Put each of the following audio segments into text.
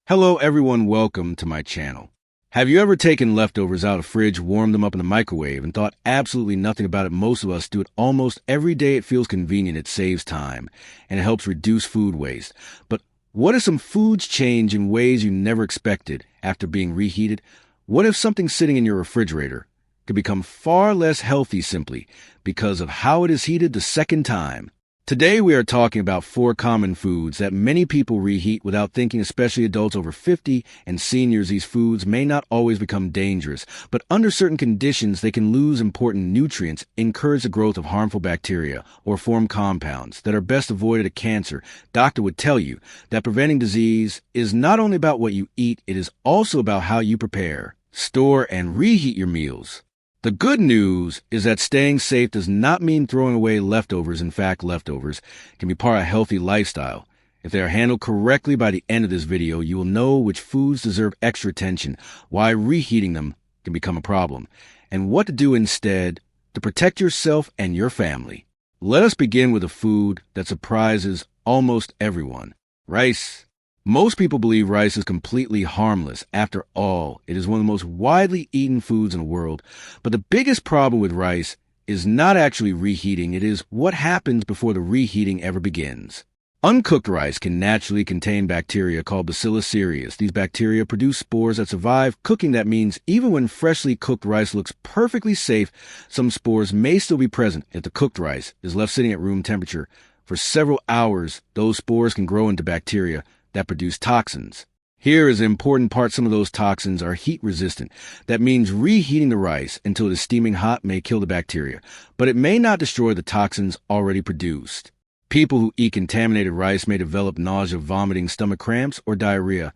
Hello everyone, welcome to my channel. Have you ever taken leftovers out of the fridge, warmed them up in the microwave, and thought absolutely nothing about it? Most of us do it almost every day. It feels convenient, it saves time, and it helps reduce food waste. But what if some foods change in ways you never expected after being reheated? What if something sitting in your refrigerator could become far less healthy simply because of how it is heated the second time? Today we are talking about 4 common foods that many people reheat without thinking, especially adults over 50 and seniors. These foods may not always become dangerous, but under certain conditions they can lose important nutrients, encourage the growth of harmful bacteria, or form compounds that are best avoided. A cancer doctor would tell you that preventing disease is not only about what you eat, it is also about how you prepare, store, and reheat your meals. The good news is that staying safe does not mean throwing away leftovers. In fact, leftovers can be part of a healthy lifestyle. If they are handled correctly, by the end of this video, you will know which foods deserve extra attention, why reheating them can become a problem, and what to do instead to protect yourself and your family. Let us begin with a food that surprises almost everyone: rice. Most people believe rice is completely harmless. After all, it is one of the most widely eaten foods in the world. But the biggest problem with rice is not actually reheating. It is what happens before the reheating ever begins. Uncooked rice can naturally contain bacteria called Bacillus cereus. These bacteria produce spores that survive cooking. That means even when freshly cooked rice looks perfectly safe, some spores may still be present. If the cooked rice is left sitting at room temperature for several hours, those spores can grow into bacteria that produce toxins. Here is the important part: some of those toxins are heat resistant. That means reheating the rice until it is steaming hot may kill the bacteria, but it may not destroy the toxins already produced. People who eat contaminated rice may develop nausea, vomiting, stomach cramps, or diarrhea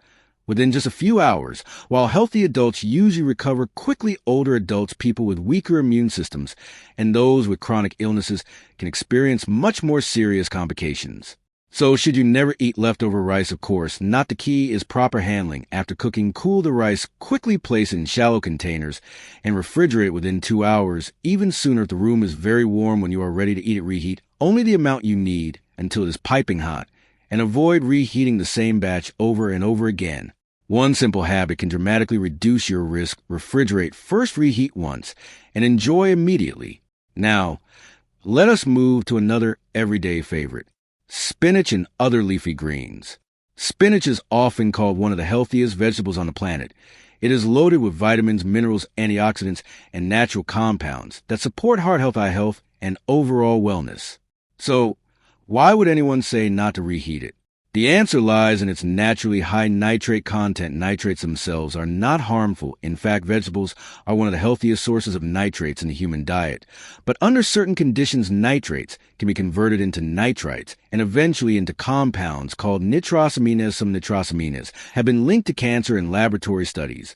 within just a few hours. While healthy adults usually recover quickly, older adults, people with weaker immune systems, and those with chronic illnesses can experience much more serious complications. So should you never eat leftover rice? Of course not. The key is proper handling. After cooking, cool the rice, quickly place it in shallow containers, and refrigerate it within 2 hours. Even sooner if the room is very warm when you are ready to eat it. Reheat only the amount you need until it is piping hot, and avoid reheating the same batch over and over again. One simple habit can dramatically reduce your risk. Refrigerate first, reheat once, and enjoy immediately. Now, let us move to another everyday favorite: spinach and other leafy greens. Spinach is often called one of the healthiest vegetables on the planet. It is loaded with vitamins, minerals, antioxidants, and natural compounds that support heart health, eye health, and overall wellness. So, why would anyone say not to reheat it? The answer lies in its naturally high nitrate content. Nitrates themselves are not harmful. In fact, vegetables are one of the healthiest sources of nitrates in the human diet. But under certain conditions, nitrates can be converted into nitrites and eventually into compounds called nitrosamines. Some nitrosamines have been linked to cancer in laboratory studies,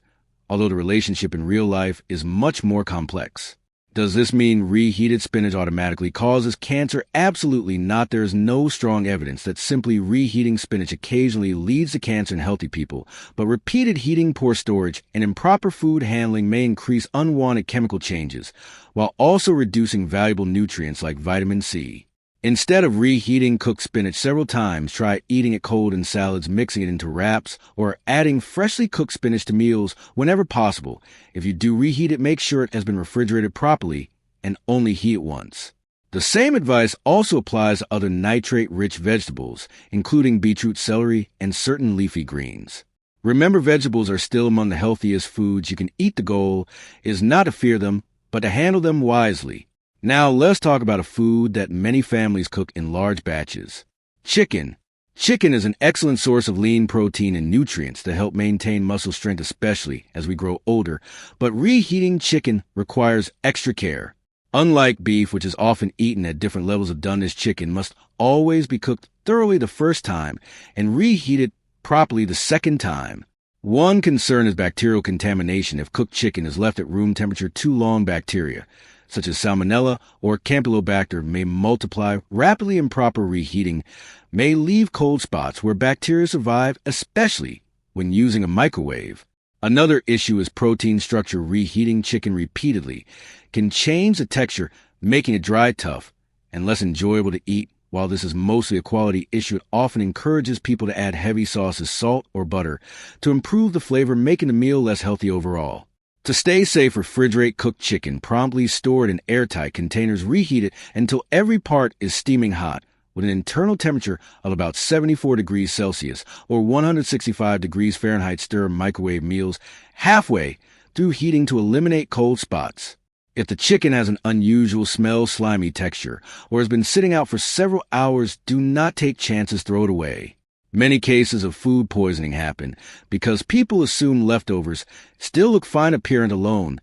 although the relationship in real life is much more complex. Does this mean reheated spinach automatically causes cancer? Absolutely not. There is no strong evidence that simply reheating spinach occasionally leads to cancer in healthy people, but repeated heating, poor storage, and improper food handling may increase unwanted chemical changes, while also reducing valuable nutrients like vitamin C. Instead of reheating cooked spinach several times, try eating it cold in salads, mixing it into wraps, or adding freshly cooked spinach to meals whenever possible. If you do reheat it, make sure it has been refrigerated properly and only heat it once. The same advice also applies to other nitrate-rich vegetables, including beetroot, celery, and certain leafy greens. Remember, vegetables are still among the healthiest foods you can eat. The goal is not to fear them, but to handle them wisely. Now let's talk about a food that many families cook in large batches: chicken. Chicken is an excellent source of lean protein and nutrients that help maintain muscle strength, especially as we grow older. But reheating chicken requires extra care. Unlike beef, which is often eaten at different levels of doneness, chicken must always be cooked thoroughly the first time and reheated properly the second time. One concern is bacterial contamination. If cooked chicken is left at room temperature too long, bacteria such as Salmonella or Campylobacter may multiply rapidly. Improper reheating may leave cold spots where bacteria survive, especially when using a microwave. Another issue is protein structure. Reheating chicken repeatedly can change the texture, making it dry, tough, and less enjoyable to eat While this is mostly a quality issue, it often encourages people to add heavy sauces, salt, or butter to improve the flavor, making the meal less healthy overall. To stay safe, refrigerate cooked chicken, promptly stored in airtight containers. Reheat it until every part is steaming hot, with an internal temperature of about 74 degrees Celsius or 165 degrees Fahrenheit. Stir microwave meals halfway through heating to eliminate cold spots. If the chicken has an unusual smell, slimy texture, or has been sitting out for several hours, do not take chances, throw it away. Many cases of food poisoning happen because people assume leftovers still look fine appearance alone,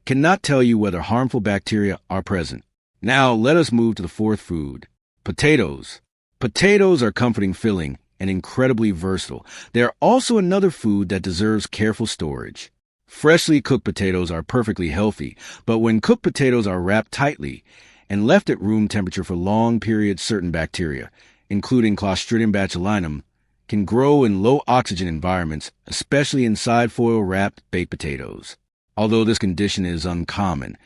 cannot tell you whether harmful bacteria are present. Now let us move to the fourth food. Potatoes. Potatoes are comforting, filling, and incredibly versatile. They are also another food that deserves careful storage. Freshly cooked potatoes are perfectly healthy, but when cooked potatoes are wrapped tightly and left at room temperature for long periods, certain bacteria, including Clostridium botulinum, can grow in low-oxygen environments, especially inside foil-wrapped baked potatoes. Although this condition is uncommon,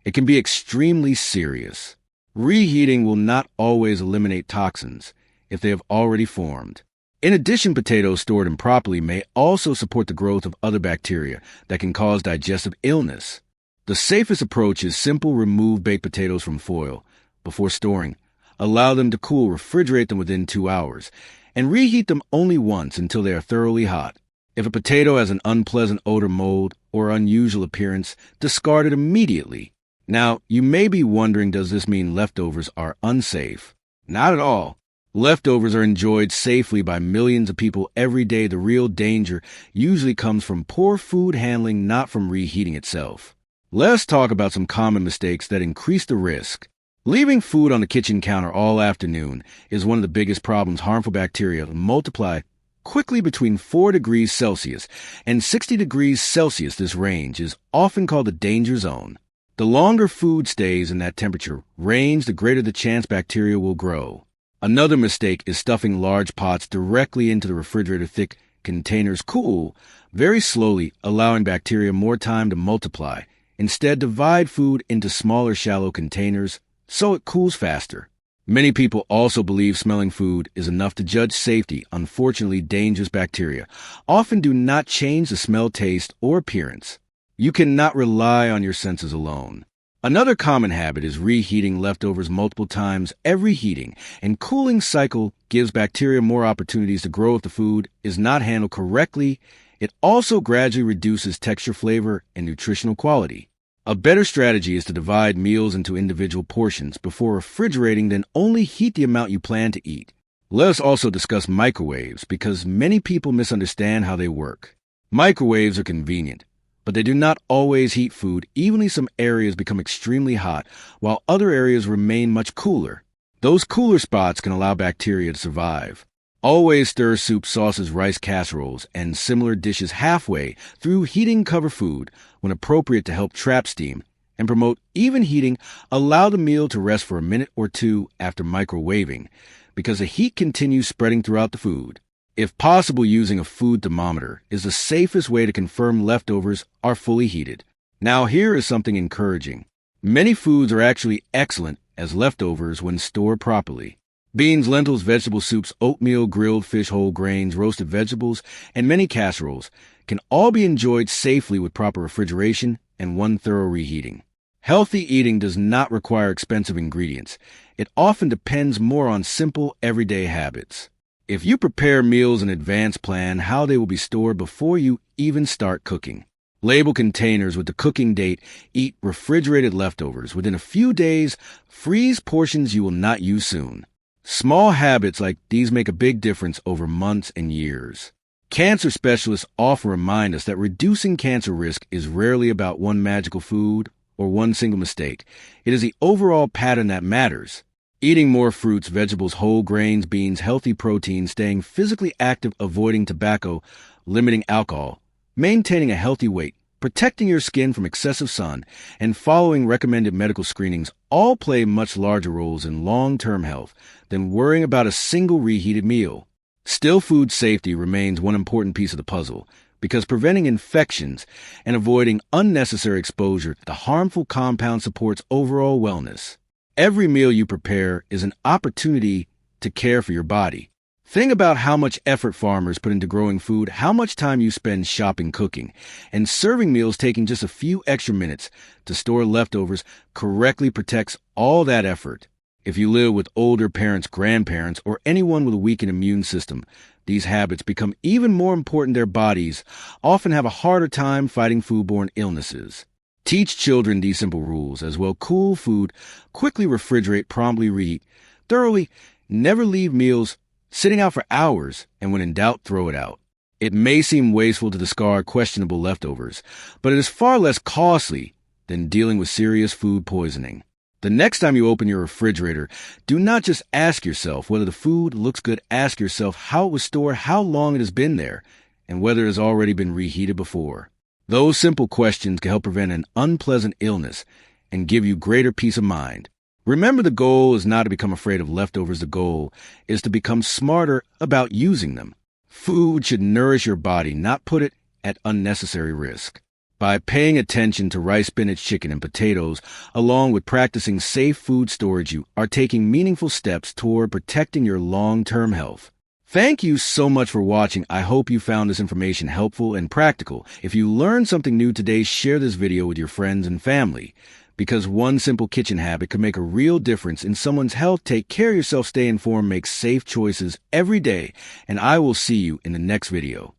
it can be extremely serious. Reheating will not always eliminate toxins if they have already formed. In addition, potatoes stored improperly may also support the growth of other bacteria that can cause digestive illness. The safest approach is simple: remove baked potatoes from foil before storing. Allow them to cool, refrigerate them within 2 hours, and reheat them only once until they are thoroughly hot. If a potato has an unpleasant odor, mold, or unusual appearance, discard it immediately. Now, you may be wondering, does this mean leftovers are unsafe? Not at all. Leftovers are enjoyed safely by millions of people every day. The real danger usually comes from poor food handling, not from reheating itself. Let's talk about some common mistakes that increase the risk. Leaving food on the kitchen counter all afternoon is one of the biggest problems. Harmful bacteria multiply quickly between 4 degrees Celsius and 60 degrees Celsius. This range is often called the danger zone. The longer food stays in that temperature range, the greater the chance bacteria will grow. Another mistake is stuffing large pots directly into the refrigerator. Thick containers cool very slowly, allowing bacteria more time to multiply. Instead, divide food into smaller, shallow containers so it cools faster. Many people also believe smelling food is enough to judge safety. Unfortunately, dangerous bacteria often do not change the smell, taste, or appearance. You cannot rely on your senses alone. Another common habit is reheating leftovers multiple times. Every heating and cooling cycle gives bacteria more opportunities to grow. If the food is not handled correctly, it also gradually reduces texture, flavor, and nutritional quality. A better strategy is to divide meals into individual portions before refrigerating, then only heat the amount you plan to eat. Let us also discuss microwaves, because many people misunderstand how they work. Microwaves are convenient, but they do not always heat food evenly. Some areas become extremely hot, while other areas remain much cooler. Those cooler spots can allow bacteria to survive. Always stir soup, sauces, rice casseroles, and similar dishes halfway through heating. Cover food when appropriate to help trap steam and promote even heating. Allow the meal to rest for a minute or two after microwaving, because the heat continues spreading throughout the food. If possible, using a food thermometer is the safest way to confirm leftovers are fully heated. Now, here is something encouraging. Many foods are actually excellent as leftovers when stored properly. Beans, lentils, vegetable soups, oatmeal, grilled fish, whole grains, roasted vegetables, and many casseroles can all be enjoyed safely with proper refrigeration and one thorough reheating. Healthy eating does not require expensive ingredients. It often depends more on simple, everyday habits. If you prepare meals in advance, plan how they will be stored before you even start cooking. Label containers with the cooking date. Eat refrigerated leftovers within a few days. Freeze portions you will not use soon. Small habits like these make a big difference over months and years. Cancer specialists often remind us that reducing cancer risk is rarely about one magical food or one single mistake. It is the overall pattern that matters. Eating more fruits, vegetables, whole grains, beans, healthy protein, staying physically active, avoiding tobacco, limiting alcohol, maintaining a healthy weight, protecting your skin from excessive sun, and following recommended medical screenings all play much larger roles in long-term health than worrying about a single reheated meal. Still, food safety remains one important piece of the puzzle, because preventing infections and avoiding unnecessary exposure to harmful compounds supports overall wellness. Every meal you prepare is an opportunity to care for your body. Think about how much effort farmers put into growing food, how much time you spend shopping, cooking, and serving meals taking just a few extra minutes to store leftovers correctly protects all that effort. If you live with older parents, grandparents, or anyone with a weakened immune system, these habits become even more important. Their bodies often have a harder time fighting foodborne illnesses. Teach children these simple rules as well. Cool food, quickly refrigerate, promptly reheat, thoroughly, never leave meals sitting out for hours, and when in doubt, throw it out. It may seem wasteful to discard questionable leftovers, but it is far less costly than dealing with serious food poisoning. The next time you open your refrigerator, do not just ask yourself whether the food looks good. Ask yourself how it was stored, how long it has been there, and whether it has already been reheated before. Those simple questions can help prevent an unpleasant illness and give you greater peace of mind. Remember, the goal is not to become afraid of leftovers. The goal is to become smarter about using them. Food should nourish your body, not put it at unnecessary risk. By paying attention to rice, spinach, chicken, and potatoes, along with practicing safe food storage, you are taking meaningful steps toward protecting your long-term health. Thank you so much for watching. I hope you found this information helpful and practical. If you learned something new today, share this video with your friends and family, because one simple kitchen habit can make a real difference in someone's health. Take care of yourself, stay informed, make safe choices every day, and I will see you in the next video.